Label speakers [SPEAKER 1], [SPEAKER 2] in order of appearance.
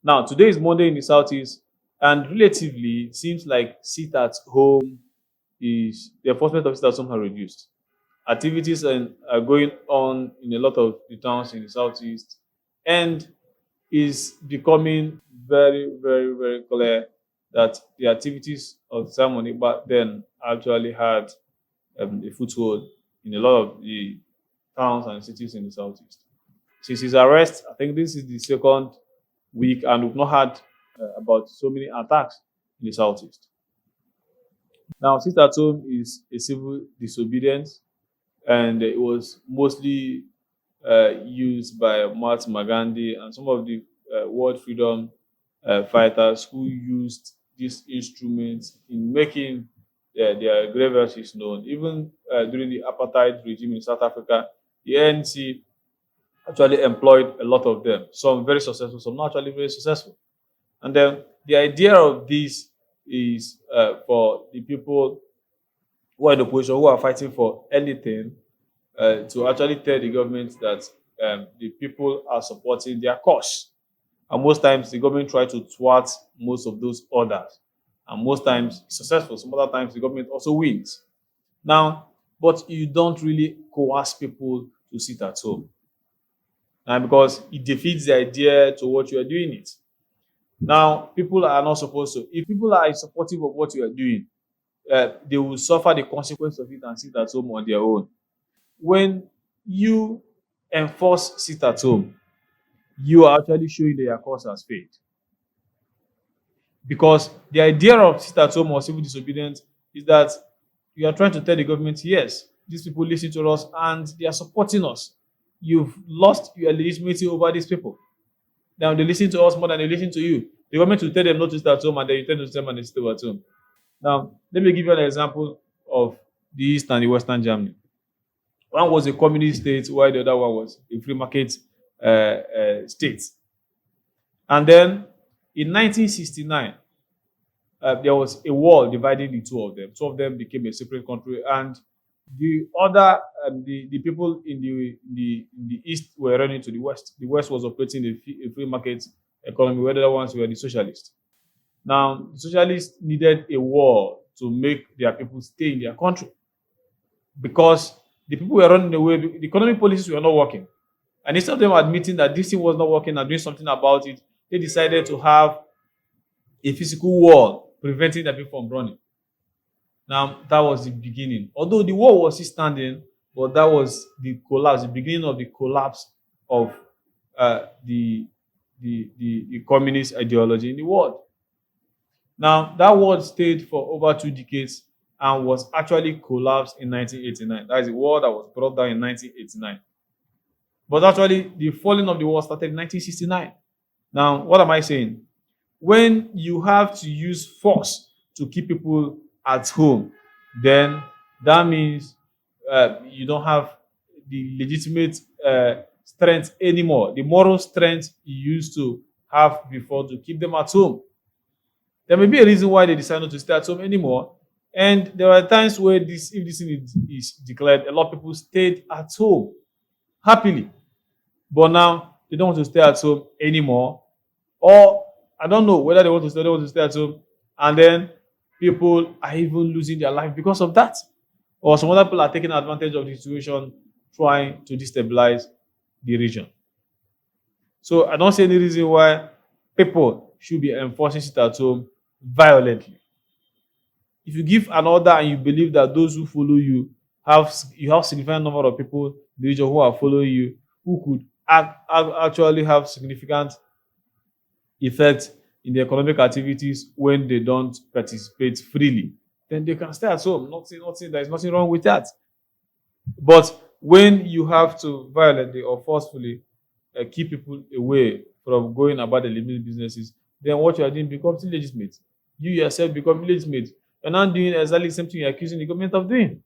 [SPEAKER 1] Now, today is Monday in the Southeast, and relatively, it seems like sit at home is the enforcement of sit at home has reduced. Activities are going on in a lot of the towns in the Southeast, and is becoming very, very, very clear that the activities of ceremony back then actually had a foothold in a lot of the towns and cities in the Southeast. Since his arrest, I think this is the second week, and we've not had about so many attacks in the Southeast. Now, sit at home is a civil disobedience, and it was mostly used by Mahatma Gandhi and some of the world freedom fighters who used these instruments in making their grievances known. Even during the apartheid regime in South Africa, the ANC actually employed a lot of them, some very successful, some not actually very successful. And then the idea of this is for the people who are in opposition, who are fighting for anything, to actually tell the government that the people are supporting their cause. And most times the government try to thwart most of those orders. And most times it's successful. Some other times the government also wins. Now, but you don't really coerce people to sit at home. And because it defeats the idea to what you are doing it. Now, people are not supposed to. If people are supportive of what you are doing, they will suffer the consequence of it and sit at home on their own. When you enforce sit at home, you are actually showing that your cause has failed. Because the idea of sit at home or civil disobedience is that you are trying to tell the government, yes, these people listen to us and they are supporting us. You've lost your legitimacy over these people. Now they listen to us more than they listen to you. The government will tell them not to stay at home, and then you tell them to stay and they stay at home. Now, let me give you an example of the East and the Western Germany. One was a communist state, while the other one was a free market state. And then in 1969, there was a wall dividing the two of them. Two of them became a separate country, and the other, the people in the East were running to the West. The West was operating a free market economy, where the other ones were the socialists. Now, the socialists needed a war to make their people stay in their country because the people were running away. The economic policies were not working. And instead of them admitting that this thing was not working and doing something about it, they decided to have a physical wall preventing the people from running. Now, that was the beginning. Although the wall was still standing, but that was the collapse, the beginning of the collapse of the communist ideology in the world. Now, that war stayed for over 2 decades and was actually collapsed in 1989. That is a war that was brought down in 1989. But actually, the falling of the wall started in 1969. Now, what am I saying? When you have to use force to keep people at home, then that means you don't have the legitimate strength anymore, the moral strength you used to have before to keep them at home. There may be a reason why they decide not to stay at home anymore. And there are times where if this thing is declared, a lot of people stayed at home happily. But now they don't want to stay at home anymore. Or I don't know whether they want to stay at home. And then people are even losing their life because of that. Or some other people are taking advantage of the situation, trying to destabilize the region. So I don't see any reason why people should be enforcing sit at home violently. If you give an order and you believe that those who follow you have significant number of people in the region who are following you, who could actually have significant effect in the economic activities when they don't participate freely, then they can stay at home. Nothing, there is nothing wrong with that. But when you have to violently or forcefully keep people away from going about the legitimate businesses, then what you are doing becomes illegitimate. You yourself become illegitimate. You're not doing exactly the same thing you're accusing the government of doing.